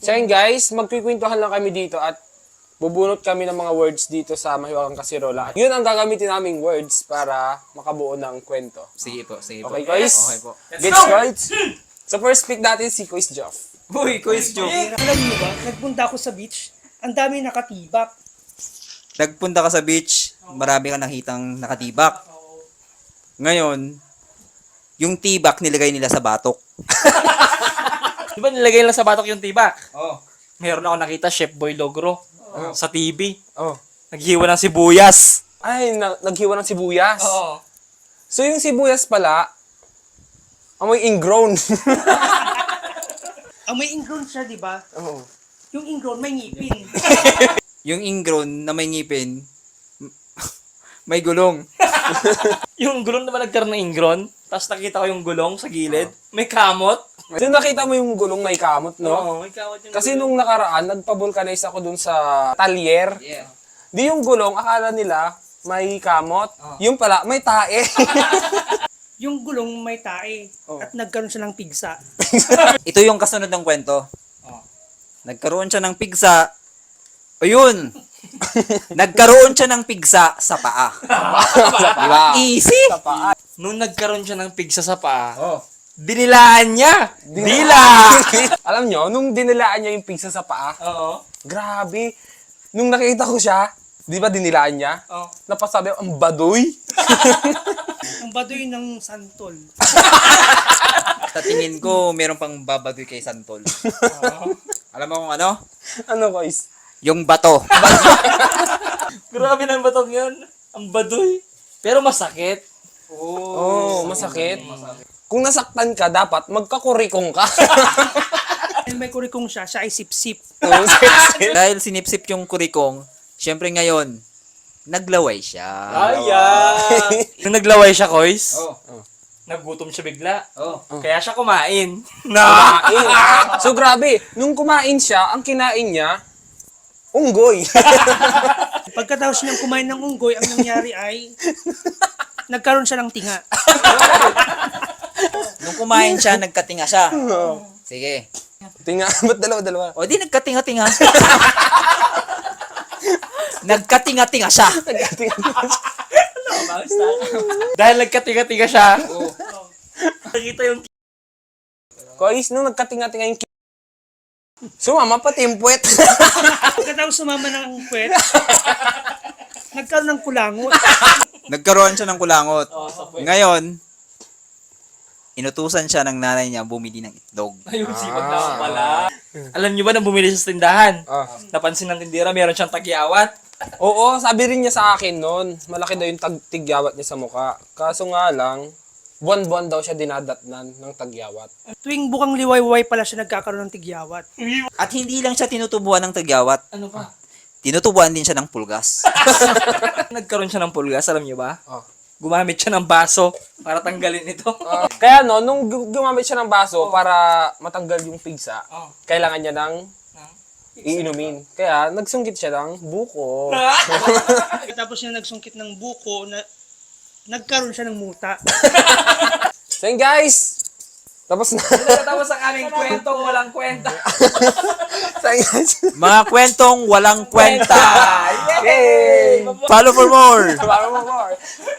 So yun guys, magkikwentuhan lang kami dito at bubunot kami ng mga words dito sa Mahiwagang Kasirola. At yun ang gagamitin naming words para makabuo ng kwento. Sige po. Okay guys? Okay po. Gets right? So first pick natin si Quiz Joff. Uy, quiz joke. Alam niyo ba, nagpunta ako sa beach, ang dami nakatibak. Nagpunta ka sa beach, marami kang nakitang nakatibak. Ngayon, yung tibak nilagay nila sa batok. Di ba nilagay lang sa batok yung tibak? Oh. Meron ako nakita, Chef Boy Logro sa TV. Oh. Naghiwa ng sibuyas. Ay, naghiwa ng sibuyas. Oo. So yung sibuyas pala, amoy ingrown. Ang may ingrown siya, di ba? Oo. Yung ingrown may ngipin. Yung ingrown na may ngipin, may gulong. Yung gulong naman nagkaroon ng ingron. Tapos nakita ko yung gulong sa gilid. May kamot. So nakita mo yung gulong may kamot, no? Oo, may kamot yung Kasi gulong. nung nakaraan, nagpa-vulcanize ako dun sa talyer. Yeah. Di yung gulong, akala nila may kamot. Yung pala, may tae. Yung gulong may tae. At nagkaroon siya ng pigsa. Ito yung kasunod ng kwento. Nagkaroon siya ng pigsa. Ayun! Nagkaroon siya ng pigsa sa paa. Diba? Easy! Nung nagkaroon siya ng pigsa sa paa, Oh. dinilaan niya. Dila! Alam nyo, nung dinilaan niya yung pizza sa paa, Oo. grabe. Nung nakita ko siya, di ba dinilaan niya? Oo. Napasabi, ang baduy. Ang baduy ng santol. Sa tingin ko, meron pang babagoy kay Santol. Alam mo kung ano? Ano guys? Yung bato. Grabe ng batong yun. Ang baduy. Pero masakit. Oo, masakit. Kung nasaktan ka, dapat magkakurikong ka. Dahil may kurikong siya, siya ay sip-sip. Dahil sinipsip yung kurikong, syempre ngayon, naglaway siya. Ayan. Nung naglaway siya, Kois, Oh. nagutom siya bigla. Oh. Kaya siya kumain. Kumain. So grabe, nung kumain siya, ang kinain niya, unggoy. Pagkatapos niyang kumain ng unggoy, ang nangyari ay nagkaroon siya ng tinga. Nung kumain siya, nagkatinga siya. Sige. Tinga, ba't dalawa-dalawa? O di nagkatinga-tinga. Nagkatinga-tinga siya. Dahil nagkatiga-tiga siya, nakita yung Guys, nung nagkatinga-tinga yung sumama pati yung puwet. Pagkatapos sumama ng puwet, nagkaroon ng kulangot. Nagkaroon siya ng kulangot. sa puwet. Ngayon, inutusan siya ng nanay niya bumili ng itlog. Ayun, sipag na pala. Alam niyo ba nang bumili sa tindahan? Ah. Napansin ng tindera, meron siyang tagyawat. Oo, sabi rin niya sa akin noon, malaki daw yung tigyawat niya sa mukha. Kaso nga lang, buwan-buwan daw siya dinadatnan ng tagyawat. Tuwing bukang liwayway pala siya nagkakaroon ng tigyawat. At hindi lang siya tinutubuan ng tagyawat. Ano pa? Tinutubuan din siya ng pulgas. Nagkaroon siya ng pulgas, alam niyo ba? Oh. Gumamit siya ng baso para tanggalin ito. Kaya no, nung gumamit siya ng baso para matanggal yung pigsa, Oh. kailangan niya ng iinumin. Kaya nagsunggit siya ng buko. Pagkatapos niya nagsungkit ng buko, nagkaroon siya ng muta. So yun guys, tapos na. Tapos ang aming kwentong walang kwenta. So yun guys. Mga kwentong walang kwenta. Yay! Follow for more. Para mo more.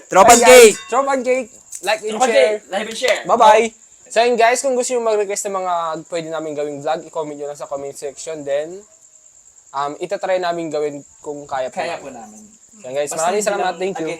Tropan So, guys, cake. Tropan cake. Like and Okay, share. live and share. Bye-bye! So yun guys, kung gusto nyo mag-request ng mga pwede namin gawing vlog, i-comment nyo lang sa comment section. Then, itatry namin gawin kung kaya po. Kaya po namin. So yun guys, maraming salamat. Thank you.